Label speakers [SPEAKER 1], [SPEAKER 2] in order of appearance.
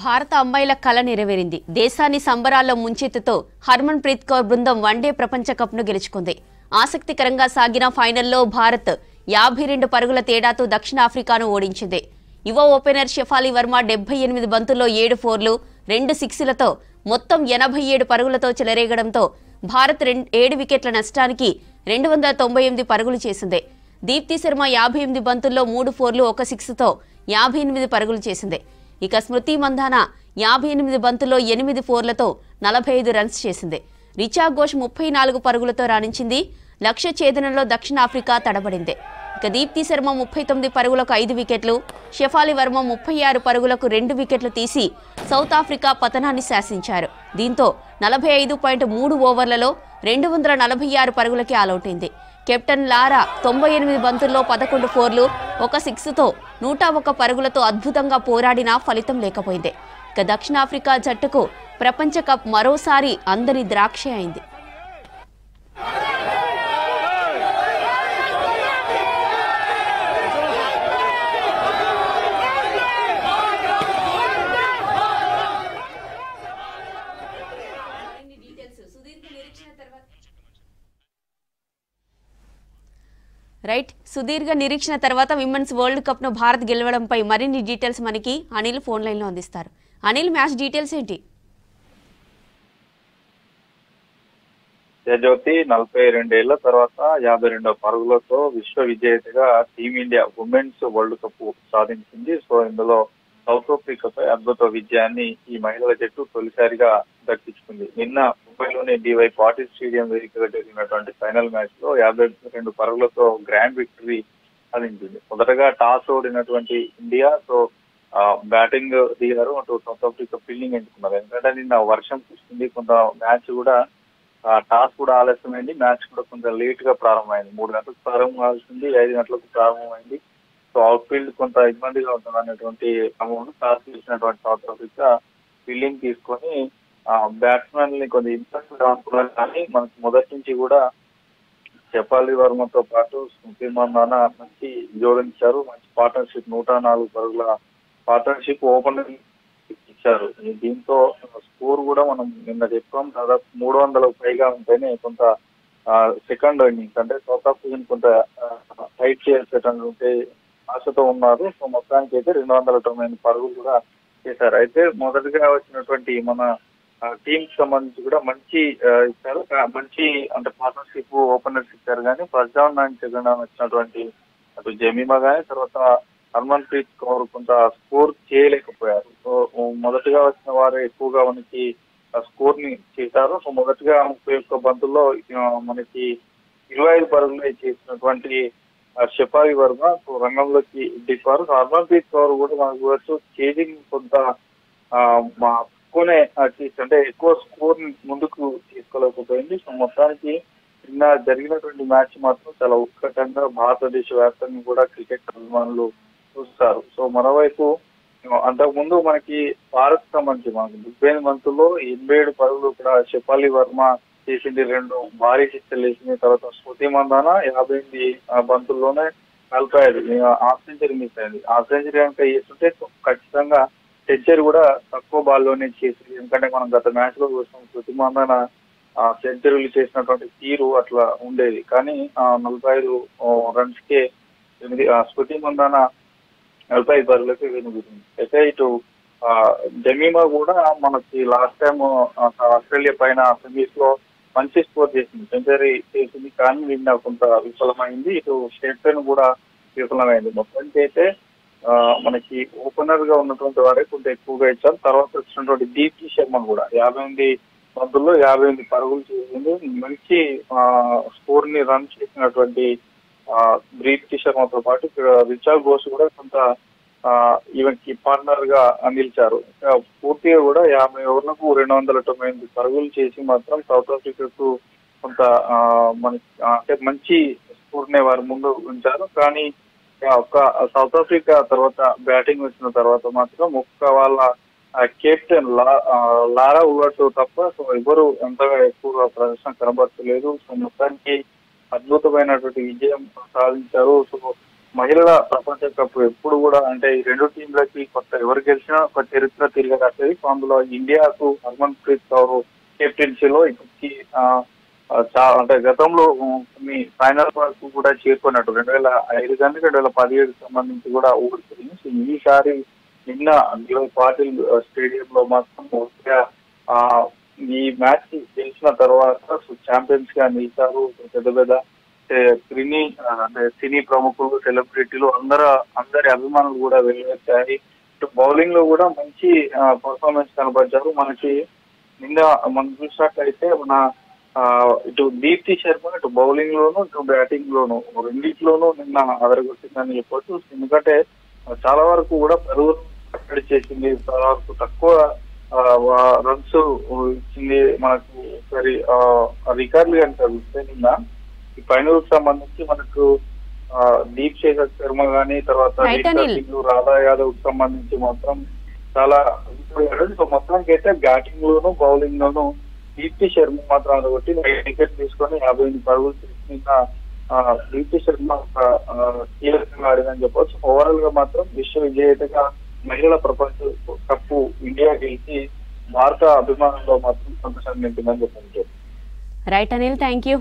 [SPEAKER 1] భారత అమ్మాయిల కల నెరవేరింది. దేశాన్ని సంబరాల్లో ముంచెత్తుతో హర్మన్ ప్రీత్ కౌర్ బృందం వన్డే ప్రపంచ కప్ను గెలుచుకుంది. ఆసక్తికరంగా సాగిన ఫైనల్లో భారత్ 52 పరుగుల తేడాతో దక్షిణాఫ్రికాను ఓడించింది. యువ ఓపెనర్ షెఫాలి వర్మ 78 బంతుల్లో 7 ఫోర్లు 2 సిక్స్లతో మొత్తం 87 పరుగులతో చెలరేగడంతో భారత్ 7 వికెట్ల నష్టానికి 298 పరుగులు చేసింది. దీప్తి శర్మ 58 బంతుల్లో 3 ఫోర్లు 1 సిక్స్తో 58 పరుగులు చేసింది. ఇక స్మృతి మంధాన 58 బంతుల్లో 8 ఫోర్లతో 45 రన్స్ చేసింది. రిచా ఘోష్ 34 పరుగులతో రాణించింది. లక్ష్య ఛేదనలో దక్షిణాఫ్రికా తడబడింది. ఇక దీప్తి శర్మ 39 పరుగులకు 5 వికెట్లు, షెఫాలి వర్మ 36 పరుగులకు 2 వికెట్లు తీసి సౌత్ ఆఫ్రికా పతనాన్ని శాసించారు. దీంతో 45.3 ఓవర్లలో 246 పరుగులకి ఆలౌటైంది. కెప్టెన్ లారా 98 బంతుల్లో 11 ఫోర్లు 1 సిక్స్తో 101 పరుగులతో అద్భుతంగా పోరాడినా ఫలితం లేకపోయింది. ఇక దక్షిణాఫ్రికా జట్టుకు ప్రపంచ కప్ మరోసారి అందని ద్రాక్ష అయింది. రైట్, సుదీర్ఘ నిరీక్షణ తర్వాత విమెన్స్ వరల్డ్ కప్ ను భారత్ గెలవడంపై మరిన్ని డీటెయిల్స్ మనకి అనిల్ ఫోన్ లైన్ లో అందిస్తారు. అనిల్, మ్యాచ్ డీటెయిల్స్ ఏంటి?
[SPEAKER 2] జ్యోతి 42 ఏళ్ల తర్వాత 52 పరుగులతో విశ్వ విజేతగా టీమిండియా ఉమెన్స్ వరల్డ్ కప్ సాధించింది. సో ఇందులో సౌత్ ఆఫ్రికాపై అద్భుత విజయాన్ని ఈ మహిళల జట్టు తొలిసారిగా దక్కించుకుంది. నిన్న ముంబైలోని డివై పాటిల్ స్టేడియం వేదికగా జరిగినటువంటి ఫైనల్ మ్యాచ్ లో 52 పరుగులతో గ్రాండ్ విక్టరీ సాధించింది. మొదటగా టాస్ ఓడినటువంటి ఇండియా సో బ్యాటింగ్ దిగారు. అటు సౌత్ ఆఫ్రికా ఫీల్డింగ్ ఎంచుకున్నారు. ఎందుకంటే నిన్న వర్షం కురిసింది. కొంత మ్యాచ్ కూడా టాస్ కూడా ఆలస్యమైంది. మ్యాచ్ కూడా కొంత లేట్ గా ప్రారంభమైంది. 3 గంటలకు ప్రారంభం కావాల్సింది 5 గంటలకు ప్రారంభమైంది. సో అవుట్ ఫీల్డ్ కొంత ఇబ్బందిగా ఉంటుంది అనేటువంటి క్రమంలో టాస్ చేసినటువంటి సౌత్ ఆఫ్రికా ఫీల్డింగ్ తీసుకొని బ్యాట్స్మెన్ ని కొంత ఇబ్బంది అనుకున్నారు. కానీ మనకు మొదటి నుంచి కూడా షెఫాలి వర్మతో పాటు స్మృతి మంధాన మంచి జోడించారు. మంచి పార్ట్నర్షిప్ 104 పరుగుల పార్ట్నర్షిప్ ఓపెనర్ ఇచ్చారు. దీంతో స్కోర్ కూడా మనం నిన్న చెప్పాం దాదాపు 300 పైగా ఉంటేనే కొంత సెకండ్ ఇన్నింగ్స్ అంటే సౌత్ ఆఫ్రికన్ కొంత టైట్ చేసేటటువంటి ఆశతో ఉన్నారు. సో మొత్తానికి అయితే 298 పరుగులు కూడా చేశారు. అయితే మొదటిగా వచ్చినటువంటి మన టీమ్ కి సంబంధించి కూడా మంచి ఇచ్చారు. మంచి అంటే పార్ట్నర్షిప్ ఓపెనర్స్ ఇచ్చారు. కానీ ప్రజానానికి వచ్చినటువంటి అటు జమీమా కానీ తర్వాత హర్మన్ ప్రీత్ కౌర్ కొంత స్కోర్ చేయలేకపోయారు. సో మొదటగా వచ్చిన వారు ఎక్కువగా మనకి స్కోర్ ని చేశారు. సో మొదటిగా 31 బంతుల్లో మనకి 25 పరుగులు చేసినటువంటి షెఫాలి వర్మ రంగంలోకి దింపారు. హర్మన్ ప్రీత్ కౌర్ కూడా మనకు చేజింగ్ కొంత అంటే ఎక్కువ స్కోర్ ముందుకు తీసుకోలేకపోయింది. సో మొత్తానికి నిన్న జరిగినటువంటి మ్యాచ్ మాత్రం చాలా ఉత్కంఠంగా భారతదేశ వ్యాప్తంగా కూడా క్రికెట్ అభిమానులు చూస్తారు. సో మరోవైపు అంతకుముందు మనకి భారత్ సంబంధించి మనకు 38 బంతుల్లో 87 పరుగులు కూడా షెఫాలి వర్మ చేసింది. 2 భారీ సిక్స్లు వేసింది. తర్వాత స్మృతి మంధాన 58 బంతుల్లోనే 45 హాఫ్ సెంచరీ మిస్ అయింది. హాఫ్ సెంచరీ కనుక చేస్తుంటే ఖచ్చితంగా సెంచరీ కూడా తక్కువ బాల్లోనే చేసింది. ఎందుకంటే మనం గత మ్యాచ్ లో చూసాం స్మృతి మంధాన సెంచరీలు చేసినటువంటి తీరు అట్లా ఉండేది. కానీ 45 రన్స్ కే స్మృతి మంధాన 45 పరుగులకి వెనుగుతుంది. అయితే ఇటు జమీమా కూడా మనకి లాస్ట్ టైం ఆస్ట్రేలియా పైన సెమీస్ లో మంచి స్కోర్ చేసింది, సెంచరీ చేసింది. కానీ నిన్న కొంత విఫలమైంది. ఇటు స్టేట్ పైన కూడా విఫలమైంది. మొత్తానికి అయితే మనకి ఓపెనర్ గా ఉన్నటువంటి వారే కొంత ఎక్కువగా ఇచ్చారు. తర్వాత వచ్చినటువంటి దీప్తి శర్మ కూడా 58 బంతుల్లో 58 పరుగులు చేసింది. మంచి స్కోర్ ని రన్ చేసినటువంటి దీప్తి శర్మతో పాటు రిచా ఘోష్ కూడా కొంత ఈవెన్ కి పార్ట్నర్ గా నిలిచారు. పూర్తిగా కూడా 50 ఓవర్లకు 298 పరుగులు చేసి మాత్రం సౌత్ ఆఫ్రికాకు కొంత మనకి అంటే మంచి స్కోర్ నే వారు ముందు ఉంచారు. కానీ ఒక సౌత్ ఆఫ్రికా తర్వాత బ్యాటింగ్ వచ్చిన తర్వాత మాత్రం వాళ్ళ కెప్టెన్ లారా ఉగట్ తప్ప సో ఎవరు అంతగా ఎక్కువగా ప్రదర్శన కనబడలేదు. సో మొత్తానికి అద్భుతమైనటువంటి విజయం సాధించారు. సో మహిళల ప్రపంచ కప్ ఎప్పుడు కూడా అంటే ఈ రెండు టీంలకి కొత్త ఎవరు గెలిచినా ఒక చరిత్ర తిరగరాసేది. సో అందులో ఇండియాకు హర్మన్ ప్రీత్ కౌర్ కెప్టెన్సీలో ఇప్పటికి అంటే గతంలో కొన్ని ఫైనల్ వరకు కూడా చేరుకున్నట్టు 2005 కానీ 2017 సంబంధించి కూడా ఓడిపోయింది. సో ఈసారి నిన్న పాటిల్ స్టేడియంలో మాత్రం పూర్తిగా ఈ మ్యాచ్ గెలిచిన తర్వాత ఛాంపియన్స్ గా నిలిచారు. పెద్ద పెద్ద సినీ అంటే సినీ ప్రముఖులు, సెలబ్రిటీలు అందరి అభిమానులు కూడా వెళ్ళొచ్చాయి. ఇటు బౌలింగ్ లో కూడా మంచి పర్ఫార్మెన్స్ కనబరిచారు. మనకి నిన్న మనం చూసినట్లయితే ఇటు దీప్తి శర్మ ఇటు బౌలింగ్ లోను ఇటు బ్యాటింగ్ లోను రెండింటిలోనూ నిన్న అదరగొట్టిందని చెప్పొచ్చు. ఎందుకంటే చాలా వరకు కూడా పరుగులు కట్టడి చేసింది, చాలా వరకు తక్కువ రన్స్ ఇచ్చింది. మనకు సరి రికార్డులు కనుక చూస్తే నిన్న ఈ ఫైనల్ సంబంధించి మనకు దీప్ శేఖర్ శర్మ గానీ తర్వాత రాధా యాదవ్ కు సంబంధించి మాత్రం చాలా సో మొత్తానికి అయితే బ్యాటింగ్ లోను బౌలింగ్ లోను దీప్తి శర్మ మాత్రం అదొకటి వికెట్ తీసుకొని 58 పరుగులు తీసుకున్న దీప్తి శర్మ ఒక కీలకంగా ఆడిందని చెప్పవచ్చు. ఓవరాల్ గా మాత్రం విశ్వ విజేతగా మహిళల ప్రపంచ కప్పు ఇండియా గెలిచి భారత అభిమానంలో మాత్రం సంతోషాన్ని నింపిందని చెప్పండి.
[SPEAKER 1] Right Anil, thank you.